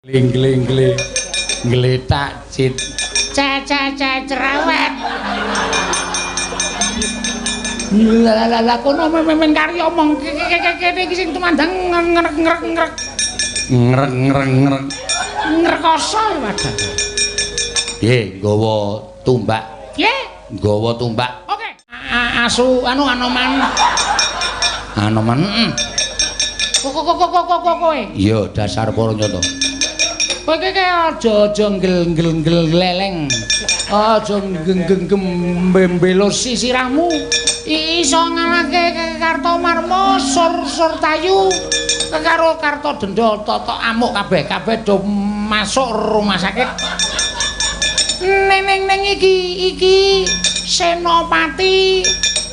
Gling ngletak cit cerewet la kono men karya omong kene iki sing tumandang ngrek ngrekoso wadah nggih nggawa tumbak nggawa tumbak oke asu anoman kok kowe iya dasar para nyata kowe iki aja gleleng aja gembelos sisirahmu iso ngalahke Kartomarma sur tayu karo Kartodendra totok amuk kabeh do masuk rumah sakit neng iki Senopati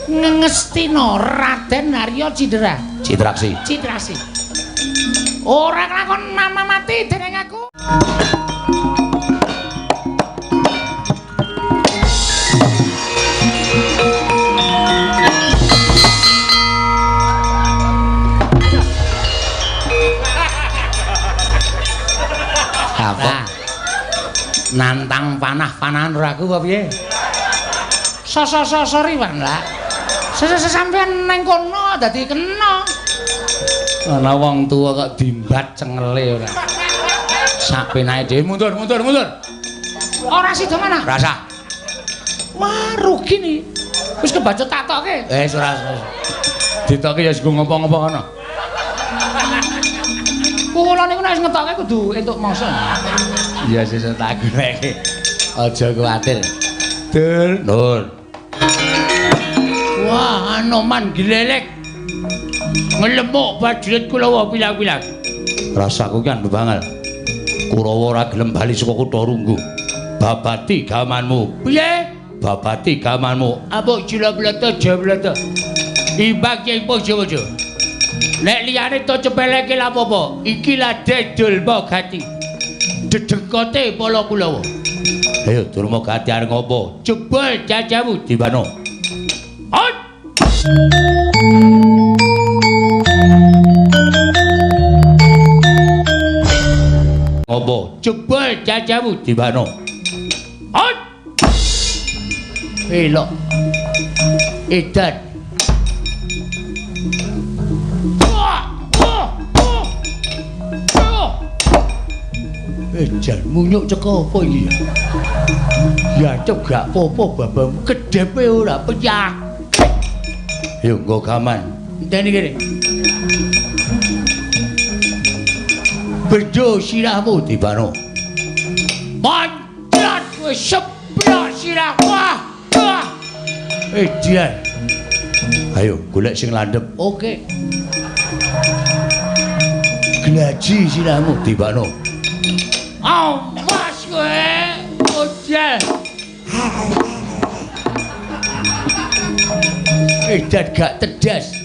Ngestina Raden Harya Cidraksi ora kelakon mama mati dening aku apa nantang panah-panahan ora aku apa piye sorry Wan lah sampean neng kono dadi kena ana wong tuwa kok dimbat cengele ora sak penae dhewe mundur ora sida mana rasa wah rugi nih wis kebacut tatoke ora ditoke ya sing ngopo-ngopo kono kula niku nek wis ngetoke kudu entuk mangsa iya sesuk tak goleki aja kuwatir Nur wah anoman gilelek ngelemuk prajurit Kulawa pilang-pilang rasaku kan banget Kurawa ora gelem bali saka kutha Runggu babati gamanmu piye babati gamanmu apa jila-blata jablata imbang Kyai Pojowojo nek liyane to cepeleke lha apa iki lah dedul Mogati dedengkote Pala Kulawa ayo Durma Gati arep ngopo jebul jajamu dibano on ngopo jebul jajamu dibano on elok edan edan munyuk ceko apa iki ya cep gak apa-apa babam kedepe ora pecah yo nggo gaman enteni kene bedo sirahmu dibano manjat wis seblak sirah wah edan ayo golek sing landhep oke glaji sirahmu dibano awas kowe ojel edan gak tedas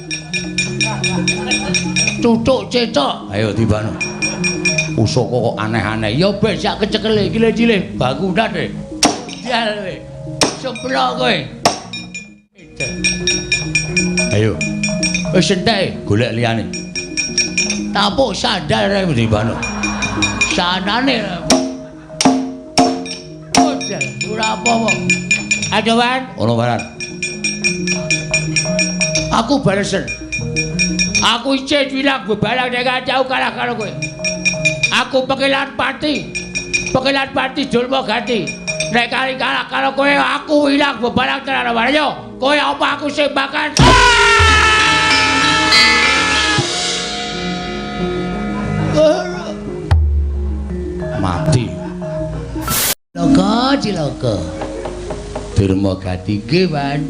tutuk cecok ayo dibano usaka kok aneh-aneh ya besak kecekele gile-gile bangunan e jal kowe seblak kowe ayo wis entek golek liyane tapuk sandal ae dibano sanane ojel ora apa-apa ayo Wan ono barat aku balesen aku icin wilang bebalang dengan jauh kalah karo kowe aku pekilan pati Durma Gati nek kali kalah karo kowe aku wilang bebalang tenan ayo kowe apa aku sing bakal mati cilaka Durma Gati ge Wan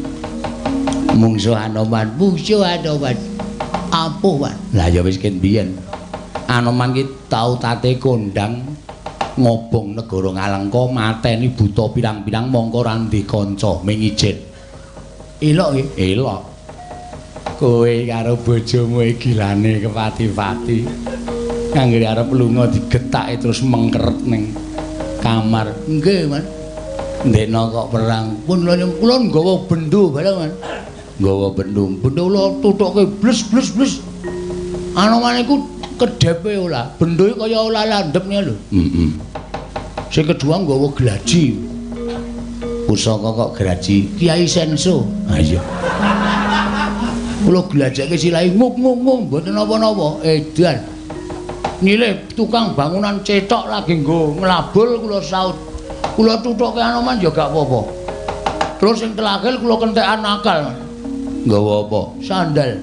mungsuh Anoman ampuh Wan lah ya wis ken biyen Anoman ki tau tate kondang ngobong negara Ngalengka mateni buta pirang-pirang mongko ra ndek kanca ming ijin elok nggih elok kowe karo bojomu iki gilane kepati-pati anggere arep lunga digetake terus mengkeret ning kamar nggih Man ndekno kok perang pun kula nggawa bendho bareng Man nggawa bendho kula tutuke bles Anoman iku Kedhepe ora, bendoe kaya ora landhep ngene lho. Heeh. Sing kedua nggawa glaji. Pusaka kok graji Kiai Senso. Ha iya. Kula glajake silahe nguk-nguk mboten napa-napa. Edan. Nilih tukang bangunan cetok lagi nggo nglabul kula saut. Kula tuthuke Anoman ya gak apa-apa. Terus sing terakhir kula kentekan akal. Nggawa apa? Sandal.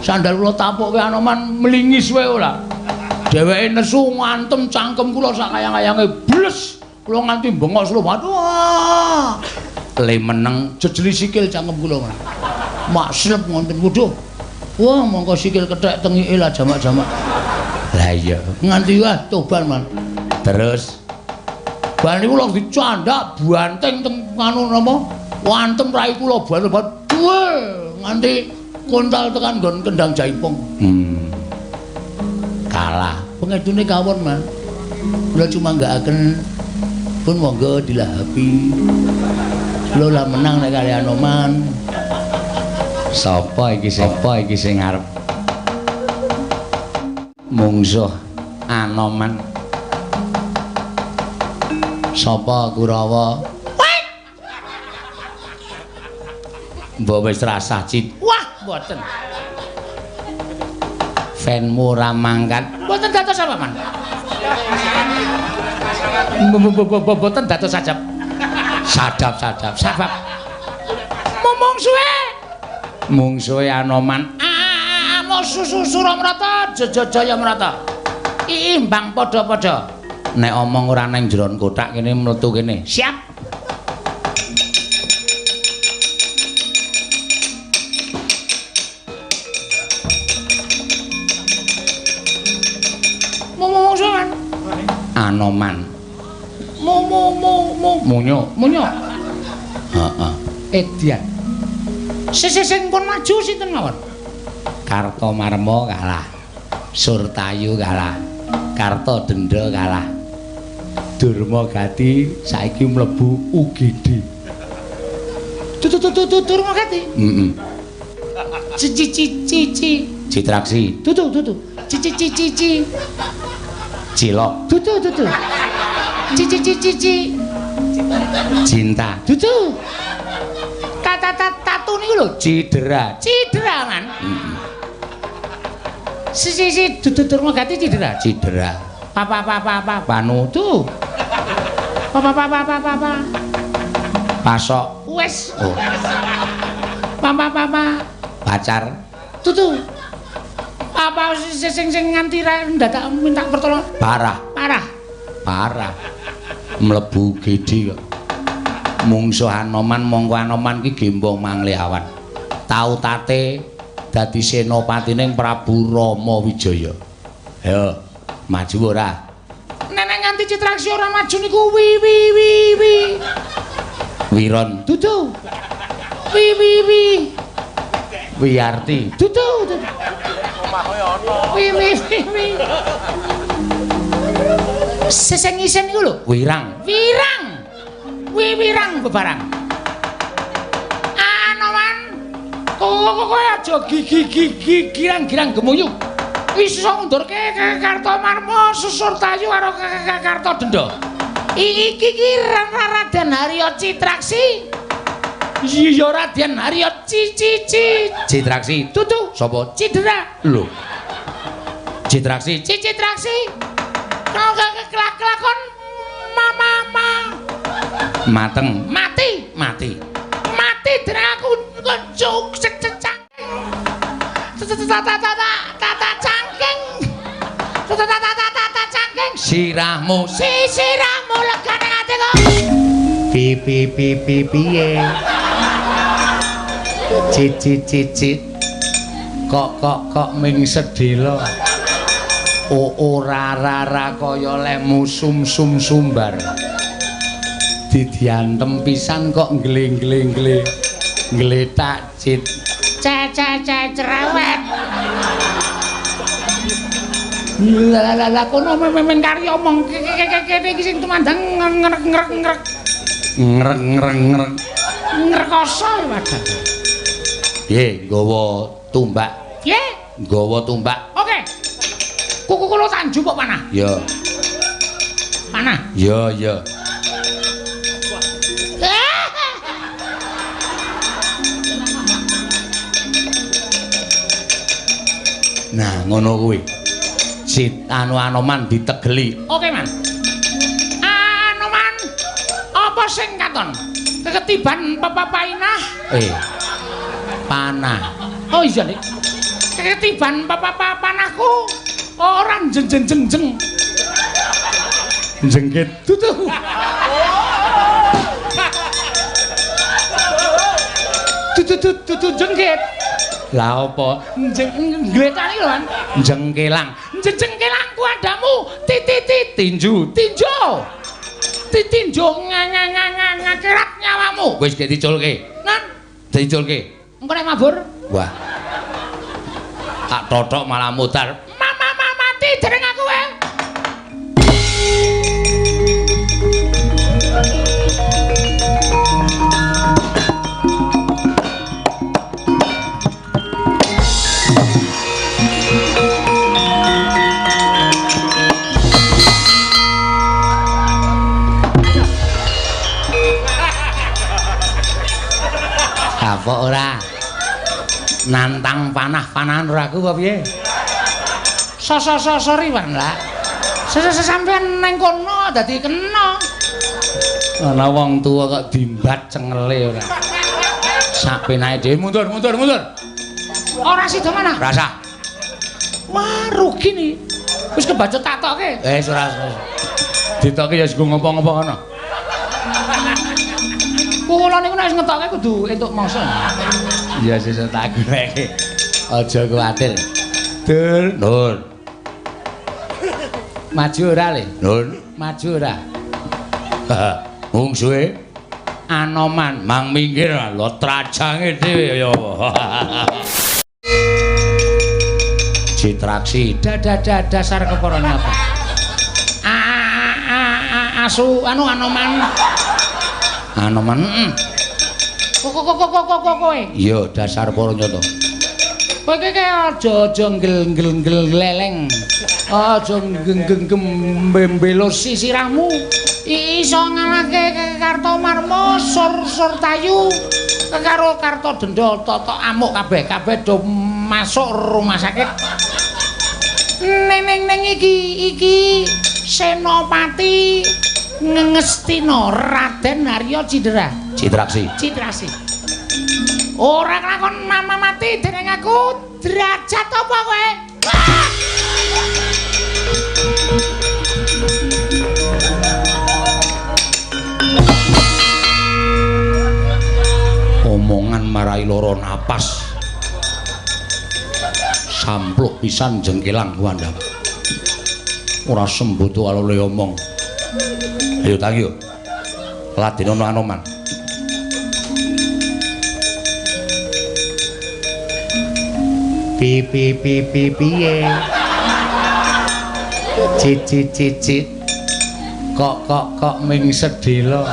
Sandal kula tapukke Anoman mlingis wae ora. Dheweke nesu ngantem cangkem kula sak kayang-kayange bles. Kula nganti bengok slomat. Wah. Le meneng jejeli sikil cangkem kula. Mak slep ngonten wuduh. Wah, mongko sikil kethek tengike lah jamak-jamak. Lah iya, nganti wah toban man. Terus bar niku lho dicandak banteng teng anu napa? Wantem rai kula banget. Nganti kontal tekan nggon kendang jaipong. Kalah. Pengedune kawon, Man. Kula cuma nggakaken pun monggo dilahapi. Kula lah menang nek kali Anoman. Sapa iki sing arep mungsuh Anoman? Sapa Kurawa? Mbok wis rasah cit. Wah, mboten. Fanmu ora mangkat. Mboten dados apa, Man? Mboten dados sajab. Sadap. Sabab. Mungsuhe Anoman. Suramrata, Jayamrata. Imbang padha-padha. Nek omong ora nang jeron kotak kene mlebu kene. Siap. Mungsuhan Anoman. Munyo. Heeh. Edian. Sing pun maju sinten mawon? Kartomarma kalah. Surtayu kalah. Kartodendra kalah. Durmagati saiki mlebu UGD. Durmagati? Heeh. Cici. Citraksi. Tutu. Cici. Cilok. Tutu. Cici. Cinta. Tutu. Tatu niku lho, Cidera kan. Si Durmagati Cidera. Papa Panu tuh. Papa. Pasok. Wes. Oh. Papa. Pacar. Tutu. Apa sing nganti ndadak minta pertolongan? Parah. Mlebu gede kok. Mungsuh Anoman mongko Anoman ki gembong mangliawan. Tau tate dadi senopatining Prabu Rama Wijaya. Ayo, maju ora? Nenek nganti Citraksi ora maju niku wi. Wiron. Dudu. Wi. Wiyarti. Dudu. Omahe ana. Wi. Seseng isen niku lho, Wirang. Wirang bebarang. Anoman. Kok aja girang gemuyu. Wis iso ngundurke Kartomarma Susurtayu karo Kartodendra. Iki Raden Harya Citraksi. Iya Raden Harya Citraksi. Tutu. Sapa? Cidera. Lho. Citraksi. Kau kelakon mama. Mateng. Mati dereng aku cuk cecang. Tata cangking. Sirahmu legane ati kok. Piye. Cicit. Kok ming sedhela. Ora kaya lemu sumbar. Diantem pisan kok ngleng ngletak cit. Cerewet. Lah kono men karya omong kene iki sing tumandang ngrek. Ngrekoso wadah. Nggih, nggawa tumbak. Nggih. Nggawa tumbak. Oke. Kuku kula tanju kok panah. Ya. Panah. Ya, ya. Nah, ngono kuwi. Sit Anoman ditegeli. Oke, Man. Anoman. Apa sing katon? Keketiban papapainah. Panah. Oh iya, Dik. Keketiban panahku ora jeng-jeng-jeng. Jengkit. Tutu. Tutu jengkit. Lah apa? Nggetani lho, Man. Jengkelang. Jengkelang kuadamu. Tinju. Tinju ngakerat nyawamu. Wis gek diculke. Nan, Diculke. engko nek mabur. Wah. Tak totok malah mutar. Mama mati dereng aku wae. Apa ora? Nantang panah-panahan ora aku apa piye? Sorry, Wan lah. Sampeyan ning kono dadi kena. Ana wong tuwa kok dimbat cengele ora. Sak penake dhewe mundur. Ora sida mana? Rasa. Wah, rugi nih. Wis kebacut tatoke. Ora. Ditoke ya sing ngopo-ngopo ngono. Kula niku nek ngetoke kudu entuk mangsa. Ya sesuk tak goleke. Aja kuwatir. Nur. Maju ora le? Nur, maju ora? Wong suwe Anoman mang minggir lho trajange dhewe ya apa. Citraksi dasar keporone apa? Asu Anoman. Anoman. Kowe. Iya, dasar para nyata. Kowe iki aja nggel leleng. Aja gembelo sisirahmu. Iso ngalahke Kartomarma sur tayu karo Kartodendra totok amuk kabeh do masuk rumah sakit. Neng iki Senopati Ngestina Raden Harya Cindra. Citraksi. Ora kelakon mama mati dening aku derajat apa kowe? Omongan marai loro napas. Sampluk pisan jengkelang Wanda. Ora sembutu alole omong. Ayo tangi yo. Ladenono Anoman. Piye. Cicit. Kok ming sedhela.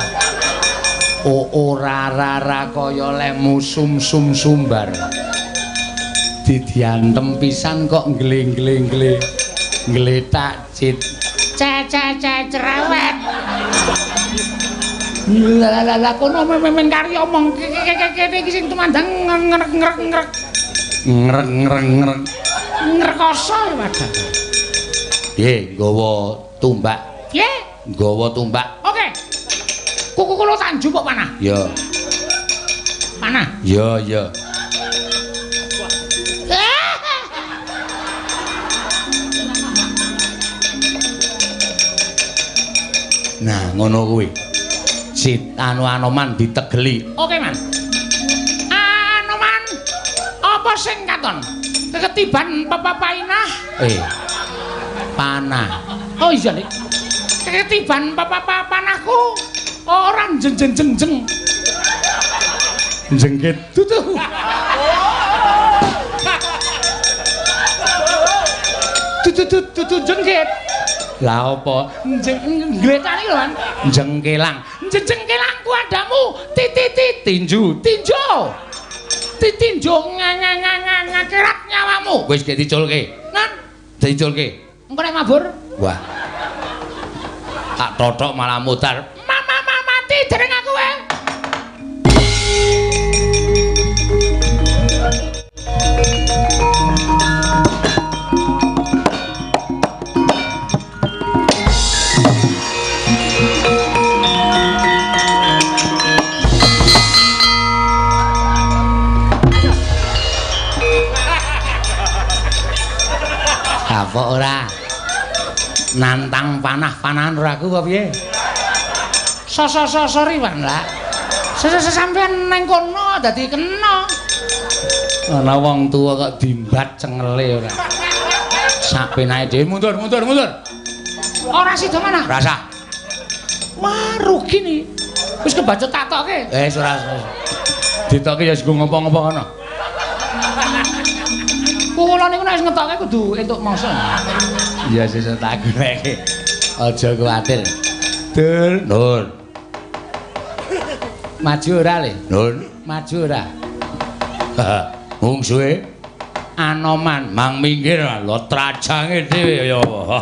Ora kaya lemu sumbar. Didiantem pisan kok ngleng-ngleng ngletak cit. Cerewet. Lah kono men kari omong kene iki sing tumandang ngrek. Ngrekoso wadah. Piye nggawa tumbak? Piye? Nggawa tumbak. Oke. Kuku kula tanju kok panah. Ya. Panah. Ya. Nah, ngono kuwi. Sit Anoman ditegeli. Oke, Man. Anoman. Apa sing katon? Keketiban papapainah. Panah. Oh iya, Dik. Keketiban panahku ora jeng-jeng. Jengkit. Tutu. Tutu jengkit. Lah apa? Nggetani lho, Man. Jengkelang. Jengkelang kuadamu. Tinju. Tinju ngakerat nyawamu. Wis gek diculke. Nan, Diculke. Engko nek mabur. Wah. Tak totok malah mutar. Mama mati dereng aku wae. Apa ora? Nantang panah-panahan ora aku apa piye? Sorry Wan lah. Sampeyan nang kono dadi kena. Ana wong tuwa kok dimbat cengele ora. Sak penae dhewe mundur. Ora sida mana? Rasa. Wah, rugi nih. Wis kebacut tak tokke. Ora. Ditokke ya sing ngopo-ngopo ngono. Kula niku nek ngetokke kudu entuk mangsa. Ya sesuk tak goleki. Aja kuwatir. Nur. Maju ora le? Nur, maju ora? Wong suwe Anoman mang minggir lho trajange dhewe ya apa.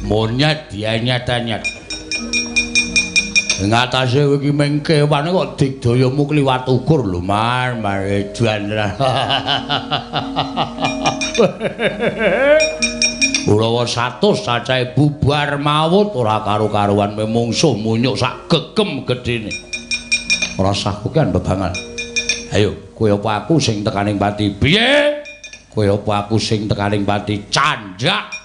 Monyet dia nyat-nyat. Ngatase kowe iki mengkewane kok digdayamu kliwat ukur lho, Mar Edan. Urawa 100 cacahe bubar mawut ora karo-karuan memungsuh munyuk sak gegem gedene. Rasah kuwi bebangan. Ayo, kowe apa aku sing tekaning pati piye? Kowe apa aku sing tekaning pati canjak?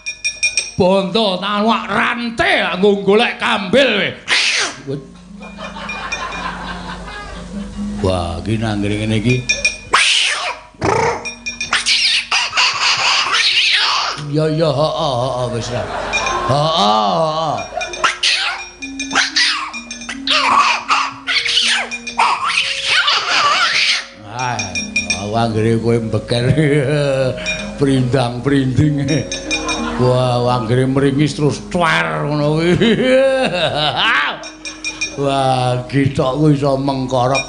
Bondo tanwak rantai nggo golek kambil we. Wah, iki nanggere ngene iki. Ya heeh wis ra. Heeh. Anggere kowe mbeker prindang-prinding. Wah, anggere meringis terus cuar ngono kuwi. Wah, githokku iso mengkorok.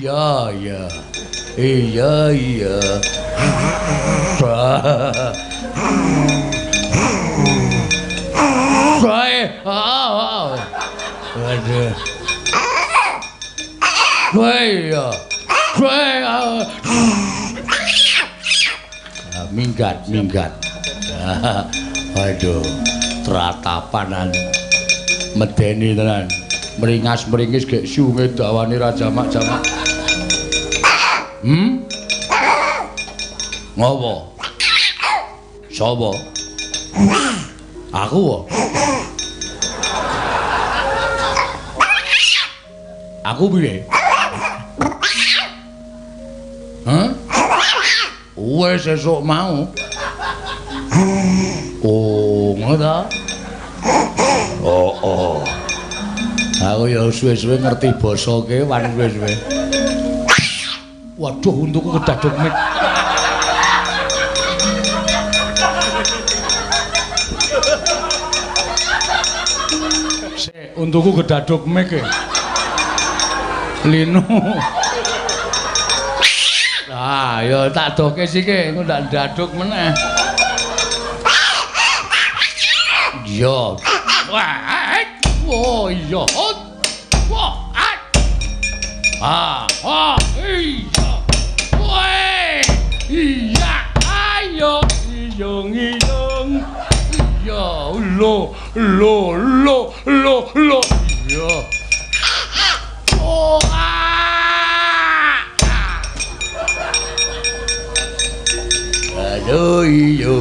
Iya. Waduh. Minggat. Waduh, teratapanan medeni tenan. Meringas-meringis gek sunge dawane ra jamak-jamak. Ngopo? Sopo? Aku wae. Aku piye? Wes esuk mau. Oh, ngono ta? Oh. Aku ya suwe-suwe ngerti basa kewan suwe-suwe. Waduh, untukku kedaduk mit. Untukku kedaduk mik. Lino. Ah, ya tak doke sike, engko ndak daduk meneh. Yo. Wah, oh iya. Wah, iya. Weh. Iya, ayo iyong. Iya, lo. Iya. iya.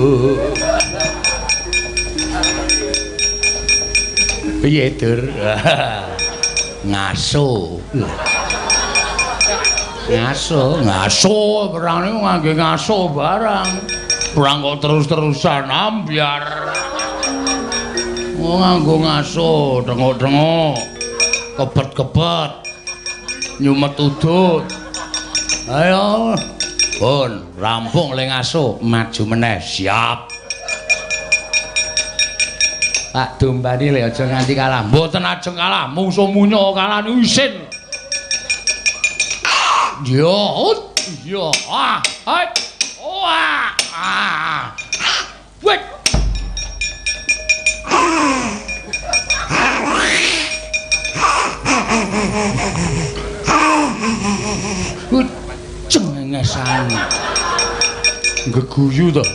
Piye, Dur? Ngaso. Ngaso perang niku ngangge ngaso barang. Perang kok terus-terusan ambyar. Oh nganggo ngaso, dengok-dengok. Kebet-kebet. Nyumet udut. Ayo. Pun, rampung le ngaso, maju meneh, siap. Pak Dombani le aja nganti kalah. Mboten ajeng kalah, mungsuh munyo kalah isin. Yo, yo, hai. Wait. Cengengesan. Geguyu to.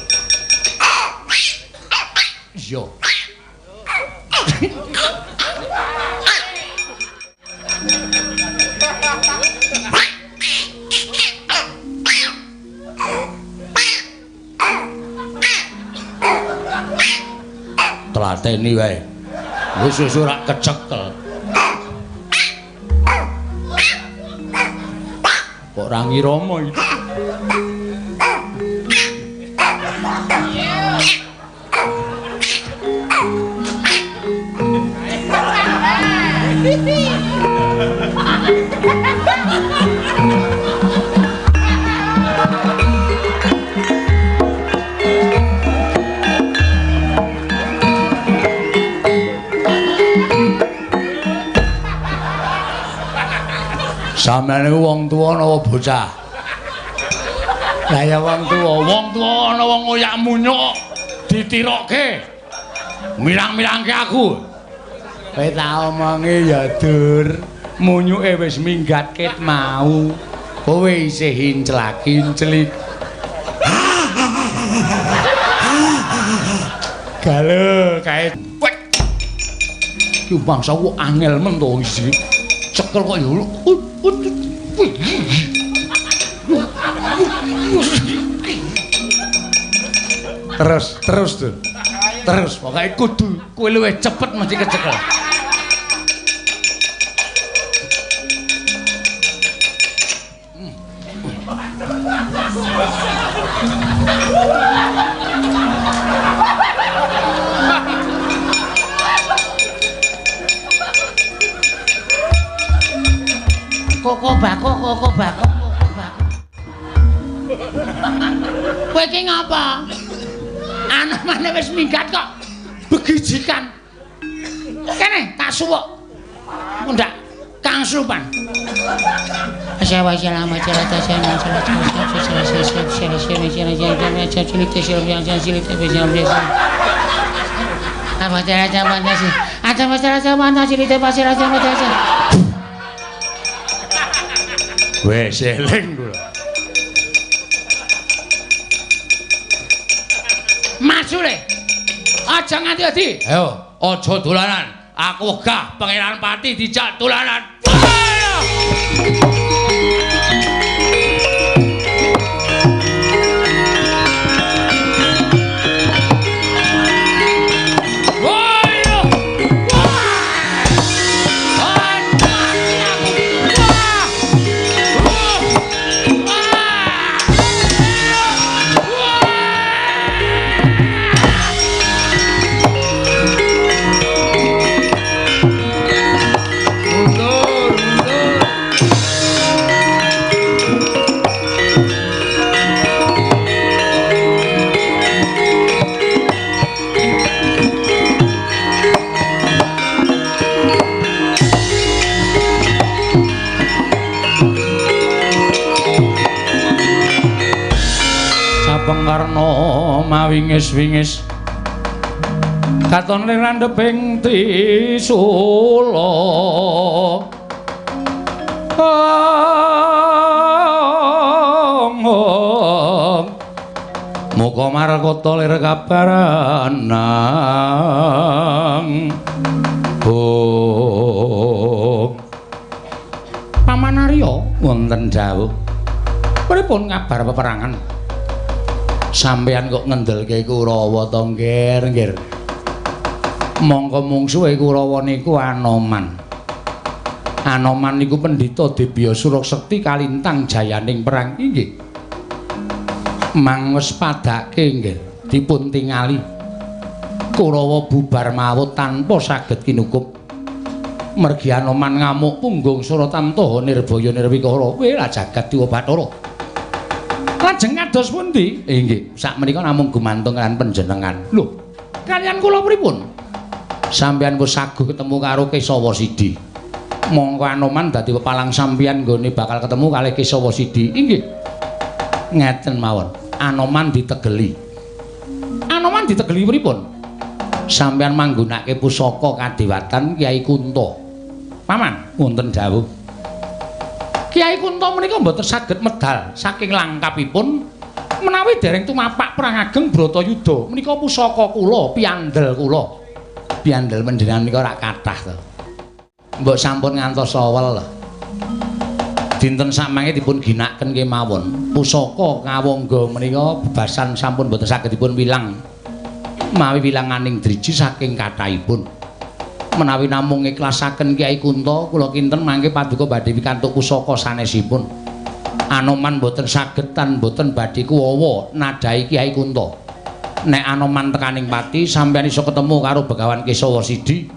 Yo. Telateni wae. Wis ora kecekel. Kok Rangi Rama iki. Sampeyan niku wong tuwa napa bocah? Lah ya wong tuwa ana wong ngoyak munyuk ditirokke. Mirang-mirangke aku. Kowe tak omongi ya Dur, munyuke wis minggat ket mau. Kowe isih hinclak-hinclik. Gale kae. Ki bangsa ku angel men to isi. Cekel kok ya. Terus tuh. Terus pokoke kudu kowe luwih cepet mesti kecekel. Koko bako. Kowe iki ngapa? Anak maneh wis minggat kok. Begijikan. Kene tak suwuk. Mundak Kang Supan. Wes eling kula. Maju le. Aja nganti adi. Ayo, aja dolanan. Aku wegah Pangeran Pati dijak dolanan. Karno mawingis-wingis katon ning landheping Trisula muga markota lir kabaranang Paman Arya wonten dawuh pripun ngabar peperangan Sampeyan kok ngendelke Kurawa to, nggih. Mongko mungsuhe Kurawa niku Anoman. Anoman niku pendhita Debya Surasekti kalintang jayaning perang inggih. Mang wis padake nggih dipun tingali. Kurawa bubar mawut tanpa saged kinukup. Mergi Anoman ngamuk punggung Suratamtaha Nirbaya Nirwikara. Wela jagat Dewa Bathara. Lajeng kados pundi? Nggih, sakmenika namung gumantung kan panjenengan. Lho, kalian kula pripun? Sampeyan wis saguh ketemu karo Kesawa Sidi. Mongko Anoman dadi pepalang sampeyan nggone bakal ketemu kalih Kesawa Sidi. Inggih. Ngeten mawon. Anoman ditegeli. Anoman ditegeli pripun? Sampeyan manggunake pusaka kadewatan Kyai Kunto. Paman, wonten dawuh. Kyai Kunto menika mboten saged medal saking langkapipun menawi dereng tumapak perang ageng Bratayuda. Menika pusaka kula, piandel kula. Piandel panjenengan menika ora kathah to. Mbok sampun ngantos sawel. Dinten samangke dipun ginakaken kemawon. Pusaka kawangga menika bebasan sampun mboten saged dipun wilang. Mawi wilanganing driji saking kathahipun. Menawi namung ikhlasaken Kyai Kunto, kula kinten mangke paduka badhe pikantuk pusaka sanesipun. Anoman boten sagetan, boten badhe kuwawa nadhahi Kyai Kunto. Nek Anoman tekaning pati sampeyan iso ketemu karo Begawan Kesawa Sidi.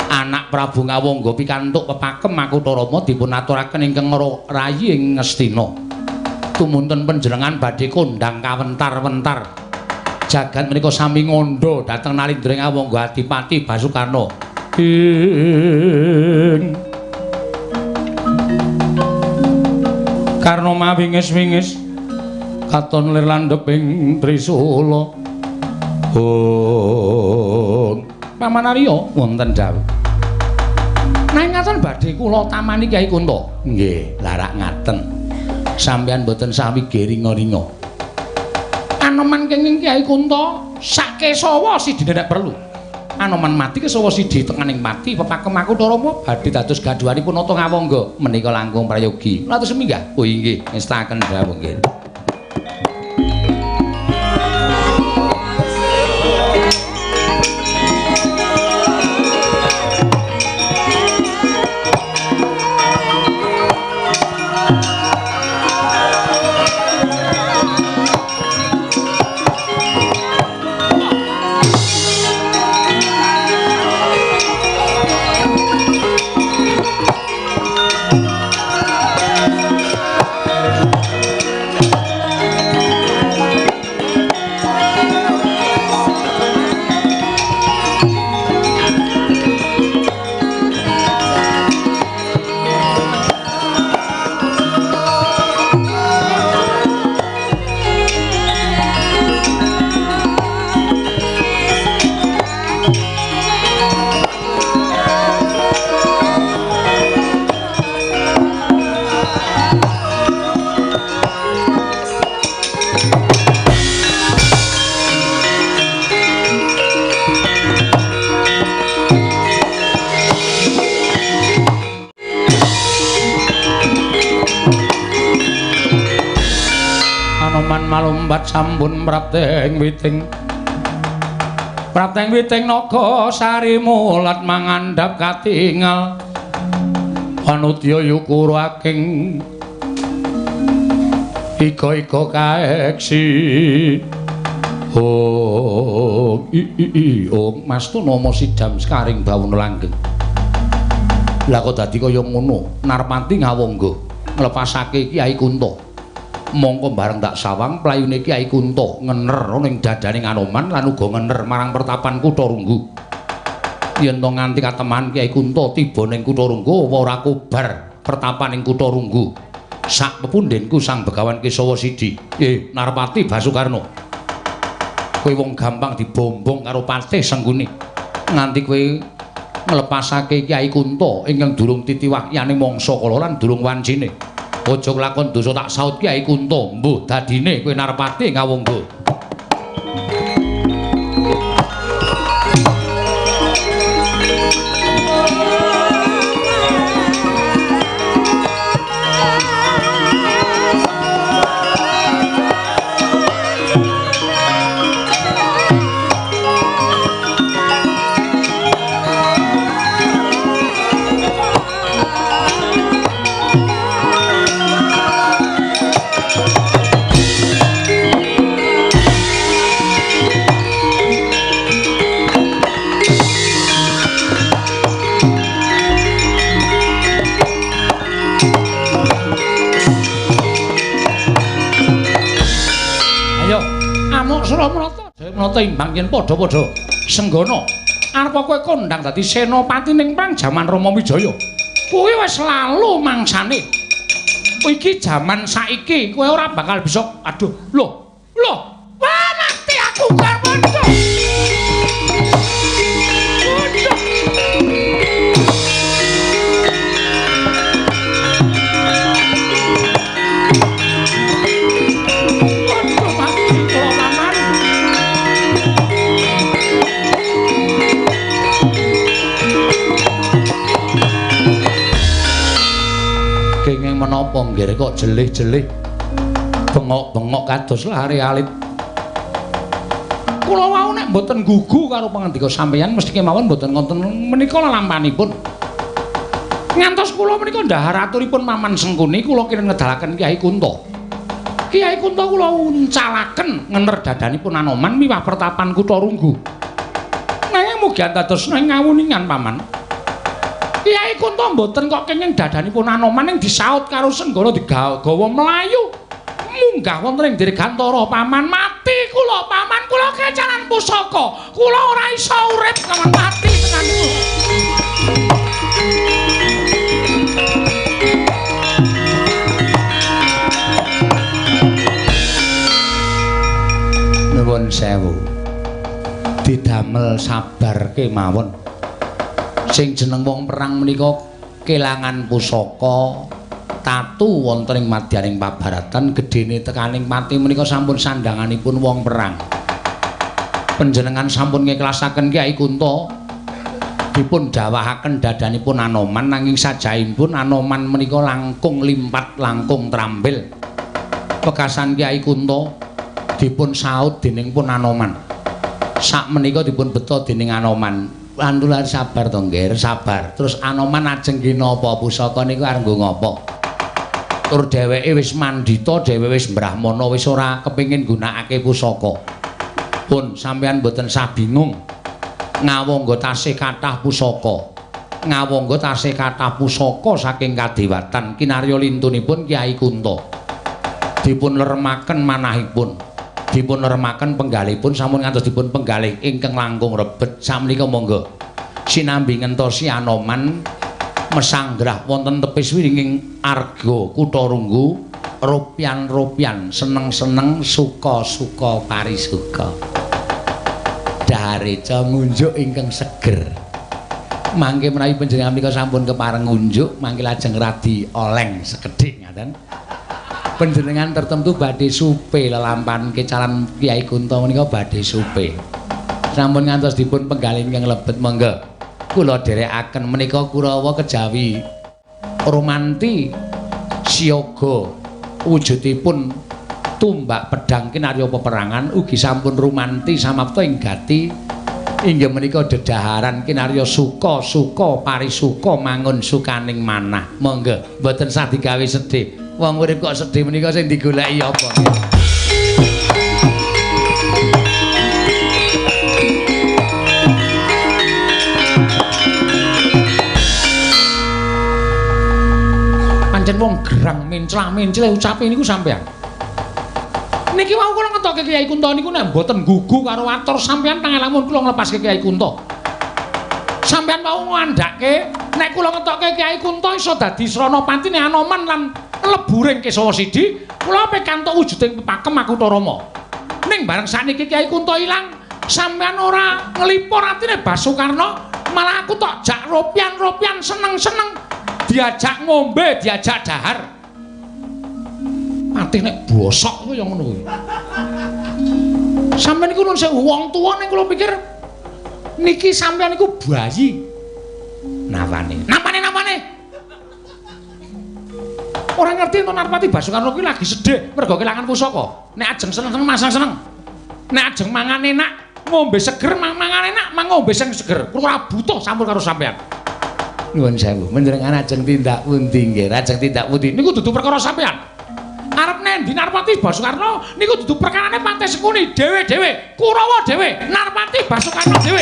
Anak Prabu Ngawangga pikantuk pepakem Makutha Rama dipun aturaken ingkang rayi ing Ngastina. Tumuntun panjenengan badhe kondhang kawentar-wentar. Jagat menika sami ngondo dhateng Nalindra Ngawangga Adipati Basukarna. Karna mawingis-wingis katon lir landheping Trisula. Paman Arya wonten dawuh. Nanging ngaten badhe kula tamani Kyai Kunto. Nggih, larak ngaten. Sampeyan boten sami geringa-ringa. Anoman kenging Kyai Kunto sak Kesawa Sidine nek perlu. Anoman mati Kesawa Sidi tekaning pati pepakem Makutha Rama badhe dados gadhuhanipun Nata Ngawangga menika langkung prayogi. Latus minggah. Oh nggih, ngestaken dawuh nggih. Malumbat sampun prapteng witing naga sari mulat mangandhap katingal panudya yukura aking ika-ika kaeksi mastu nama sidam sekaring bawuna langgeng. Lah kok dadi kaya ngono Narpati Ngawangga nglepasake Kyai Kunto. Mongko bareng tak sawang playune Kyai Kunto ngener ning dadaning Anoman lan uga ngener marang pertapan Kutharunggu. Yen to nganti kateman Kyai Kunto tiba ning Kutharunggu apa ora kobar pertapaning Kutharunggu. Sak pepundhenku Sang Begawan Kesawa Sidi. Narpati Basukarna. Kowe wong gampang dibombong karo Patih Sengguni. Nganti kowe nglepasake Kyai Kunto ingkang durung titiwakyane mangsa kala lan durung wancine. Aja nglakon dosa tak saut Kyai Kunto, mbuh dadine kowe Narpati Ngawangga. Suramrata. Jayamrata imbang yen padha-padha senggana. Arepa kowe kondhang dadi senopati ning perang jaman Rama Wijaya. Kuwi wis lalu mangsane. Iki jaman saiki kowe ora bakal bisa. Aduh, lho. Wah, mati aku garwanca. Kenging menapa nggih kok jelih-jelih bengok-bengok kados lare alit. Kula wau nek mboten gugu karo pangandika sampeyan mesti kemawon mboten wonten menika lalampanipun. Ngantos kula menika ndahar aturipun Maman Sengkuni kula kira ngedalaken Kyai Kunta. Kyai Kunta kula uncalaken ngener dadanipun Anoman miwah pertapan Kutha Runggu. Nanging mugi antados ing ngawuningan Paman. Kyai Kunta mboten kok kenging dadanipun Anoman ing disaut karo Senggana digawa mlayu. Munggah wonten ing Dirgantara Paman mati kula Paman kula kecalan pusaka. Kula ora iso urip Paman mati tenan niku. Nuwun sewu. Didamel sabar kemawon. Sing jeneng wong perang menika kelangan pusaka tatu wonten ing madyaning pabaratan gedene tekaning pati menika sampun sandanganipun wong perang. Panjenengan sampun ngiklasaken Kyai Kunta dipun dawahaken dadanipun Anoman nanging sajaipun Anoman menika langkung limpat langkung trambil. Pekasan Kyai Kunta dipun saut dening pun Anoman. Sak menika dipun beto dening Anoman. Antular sabar to nggih, sabar. Terus Anoman ajeng ki napa pusaka niku kanggo ngopo? Tur dheweke wis mandita, dheweke wis brahmana, wis ora kepengin gunakake pusaka. Pun sampeyan mboten sah bingung. Ngawangga tasih kathah pusaka. Ngawangga tasih kathah pusaka saking kadewatan kinarya lintunipun Kyai Kunta. Dipun lermaken manahipun. Dipun lermaken penggalipun sampun ngantos dipun penggalih ingkang langkung rebet sakmenika monggo sinambi ngentosi Anoman mesanggrah wonten tepis wiringing arga Kutha Runggu ropyan-ropyan seneng-seneng suka-suka parisuka dhareca ngunjuk ingkang seger mangke menawi panjenengan menika sampun kepareng ngunjuk mangke lajeng radi oleng sekedhik ngaten. Panjenengan tertentu badhe supe lelampahan kecalan Kyai Kunta menika badhe supe. Sampun ngantos dipun penggalih ingkang lebet monggo. Kula dherekaken menika Kurawa kejawi romanti siaga wujudipun tumbak pedang kinarya peperangan ugi sampun rumanti samapta ing gati inggih menika dedaharan kinarya suka-suka parisuka mangun sukaning manah. Monggo mboten sah digawe sedih. Wong urip kok sedih menika sing digoleki apa? Pancen wong gerang menclah-mencleh ucape niku sampean. Niki wau kula ngetokke Kyai Kunta niku nek mboten gugu karo atur sampean pangelamun kula nglepaske Kyai Kunta. Sampean mau ngandhake nek kula ngetokke Kyai Kunta iso dadi sranapatine Anoman lan leburing Kesawa Sidi, kula pikantuk wujuding pepakem Makutha Rama. Ning bareng sakniki Kyai Kunta ilang, sampean ora nglipur atine Basukarna, malah aku tok jak ropyan-ropyan seneng-seneng diajak ngombe, diajak dahar. Mati nek bosok kuwi ya ngono kuwi. Sampeyan iku nun sewu wong tuwa ning kula pikir niki sampeyan iku bayi. Napane? Ora ngerti to Narpati Basukarna kuwi lagi sedih mergo kelangan pusaka. Nek ajeng seneng-seneng masang seneng. Nek ajeng mangan enak, ngombe seger, mangan enak, ngombe sing seger. Ora butuh sampun karo sampean. Nuwun sewu, menjenengan ajeng tindak pundi nggih? Ajeng tindak pundi? Niku dudu perkara sampean. Arep nendi Narpati Basukarna niku dudu perkarane Pati Sengkuni dhewe-dhewe, Kurawa dhewe, Narpati Basukarna dhewe.